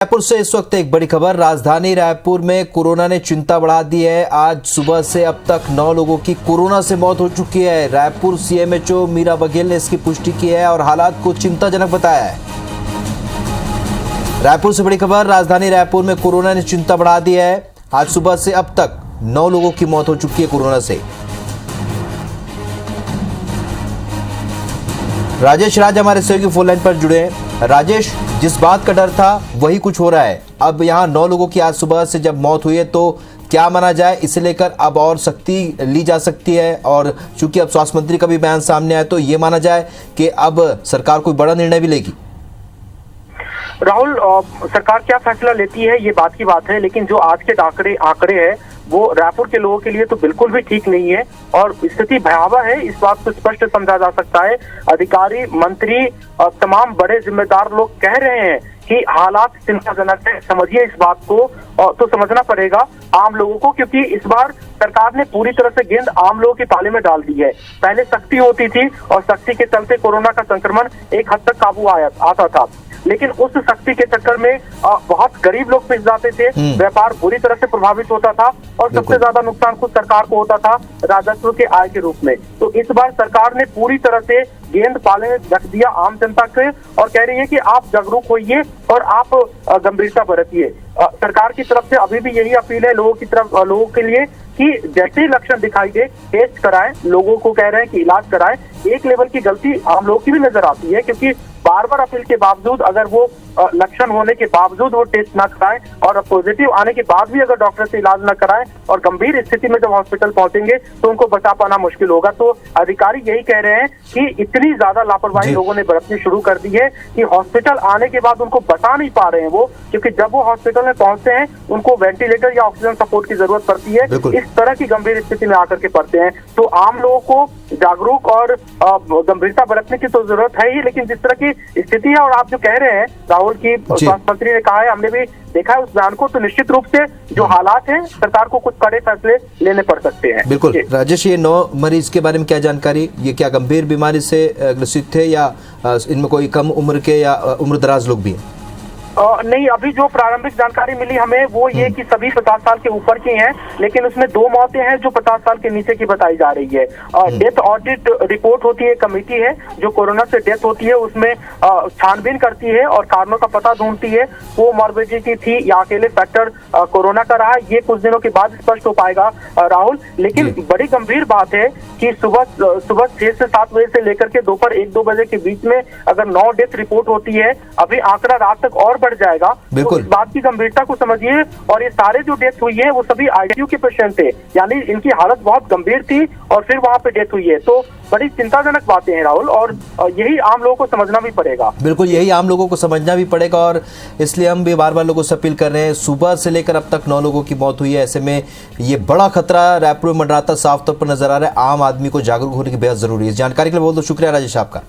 रायपुर से इस वक्त एक बड़ी खबर। राजधानी रायपुर में कोरोना ने चिंता बढ़ा दी है। आज सुबह से अब तक 9 लोगों की कोरोना से मौत हो चुकी है। रायपुर सीएमएचओ मीरा बघेल ने इसकी पुष्टि की है और हालात को चिंताजनक बताया है। रायपुर से बड़ी खबर। राजधानी रायपुर में कोरोना ने चिंता बढ़ा दी है। आज सुबह से अब तक 9 लोगों की मौत हो चुकी है कोरोना से। राजेश राज हमारे सहयोगी फोन लाइन पर जुड़े हैं। राजेश, जिस बात का डर था वही कुछ हो रहा है। अब यहाँ 9 लोगों की आज सुबह से जब मौत हुई है तो क्या माना जाए, इसे लेकर अब और सख्ती ली जा सकती है? और चूंकि अब स्वास्थ्य मंत्री का भी बयान सामने आया तो ये माना जाए कि अब सरकार कोई बड़ा निर्णय भी लेगी। राहुल, सरकार क्या फैसला लेती है ये बात की बात है, लेकिन जो आज के आंकड़े हैं वो रायपुर के लोगों के लिए तो बिल्कुल भी ठीक नहीं है और स्थिति भयावह है। इस बात को स्पष्ट समझा जा सकता है। अधिकारी, मंत्री और तमाम बड़े जिम्मेदार लोग कह रहे हैं कि हालात चिंताजनक है। समझिए इस बात को, और तो समझना पड़ेगा आम लोगों को, क्योंकि इस बार सरकार ने पूरी तरह से गेंद आम लोगों के पाले में डाल दी है। पहले सख्ती होती थी और सख्ती के चलते कोरोना का संक्रमण एक हद तक काबू आता था, लेकिन उस सख्ती के चक्कर में बहुत गरीब लोग पिस जाते थे, व्यापार बुरी तरह से प्रभावित होता था और सबसे ज्यादा नुकसान खुद सरकार को होता था राजस्व के आय के रूप में। तो इस बार सरकार ने पूरी तरह से गेंद पाले में रख दिया आम जनता के और कह रही है कि आप जागरूक होइए और आप गंभीरता बरतिए। सरकार की तरफ से अभी भी यही अपील है लोगों के लिए कि जैसे ही लक्षण दिखाई दे टेस्ट कराएं। लोगों को कह रहे हैं कि इलाज कराएं। एक लेवल की गलती आम लोगों की भी नजर आती है, क्योंकि बार बार अपील के बावजूद अगर वो लक्षण होने के बावजूद वो टेस्ट ना कराएं और पॉजिटिव आने के बाद भी अगर डॉक्टर से इलाज ना कराएं और गंभीर स्थिति में जब हॉस्पिटल पहुंचेंगे तो उनको बचा पाना मुश्किल होगा। तो अधिकारी यही कह रहे हैं कि इतनी ज्यादा लापरवाही लोगों ने बरतनी शुरू कर दी है कि हॉस्पिटल आने के बाद उनको बचा नहीं पा रहे हैं वो, क्योंकि जब वो हॉस्पिटल में पहुंचते हैं उनको वेंटिलेटर या ऑक्सीजन सपोर्ट की जरूरत पड़ती है। इस तरह की गंभीर स्थिति में आकर के पड़ते हैं। तो आम लोगों को जागरूक और गंभीरता बरतने की तो जरूरत है ही, लेकिन जिस तरह की स्थिति है और आप जो कह रहे हैं राहुल की स्वास्थ्य मंत्री ने कहा है, हमने भी देखा है उस बयान को, तो निश्चित रूप से जो हालात हैं सरकार को कुछ कड़े फैसले लेने पड़ सकते हैं। बिल्कुल राजेश, ये 9 मरीज के बारे में क्या जानकारी? ये क्या गंभीर बीमारी से ग्रसित थे या इनमें कोई कम उम्र के या उम्रदराज लोग भी हैं? नहीं, अभी जो प्रारंभिक जानकारी मिली हमें वो ये कि सभी 50 साल के ऊपर की हैं, लेकिन उसमें 2 मौतें हैं जो 50 साल के नीचे की बताई जा रही है। डेथ ऑडिट रिपोर्ट होती है, कमेटी है जो कोरोना से डेथ होती है उसमें छानबीन करती है और कारणों का पता ढूंढती है। वो मॉर्बिडिटी थी या अकेले फैक्टर कोरोना का रहा, ये कुछ दिनों के बाद स्पष्ट हो पाएगा राहुल। लेकिन बड़ी गंभीर बात है कि सुबह 6 से 7 बजे से लेकर के दोपहर 1-2 बजे के बीच में अगर 9 डेथ रिपोर्ट होती है, अभी आंकड़ा रात तक और बढ़ जाएगा। तो इस बात की गंभीरता को समझिए। और ये सारे जो डेथ हुई है वो सभी आईसीयू के पेशेंट थे, यानी इनकी हालत बहुत गंभीर थी और फिर वहां पे डेथ हुई है। तो बड़ी चिंताजनक बातें हैं राहुल, और यही आम लोगों को समझना भी पड़ेगा। बिल्कुल, यही आम लोगों को समझना भी पड़ेगा और इसलिए हम भी बार बार लोगों से अपील कर रहे हैं। सुबह से लेकर अब तक 9 लोगों की मौत हुई है। ऐसे में ये बड़ा खतरा रायपुर में मंडराता साफ तौर पर नजर आ रहा है। आम आदमी को जागरूक होने की बेहद जरूरी है। जानकारी के लिए बहुत बहुत शुक्रिया राजेश आपका।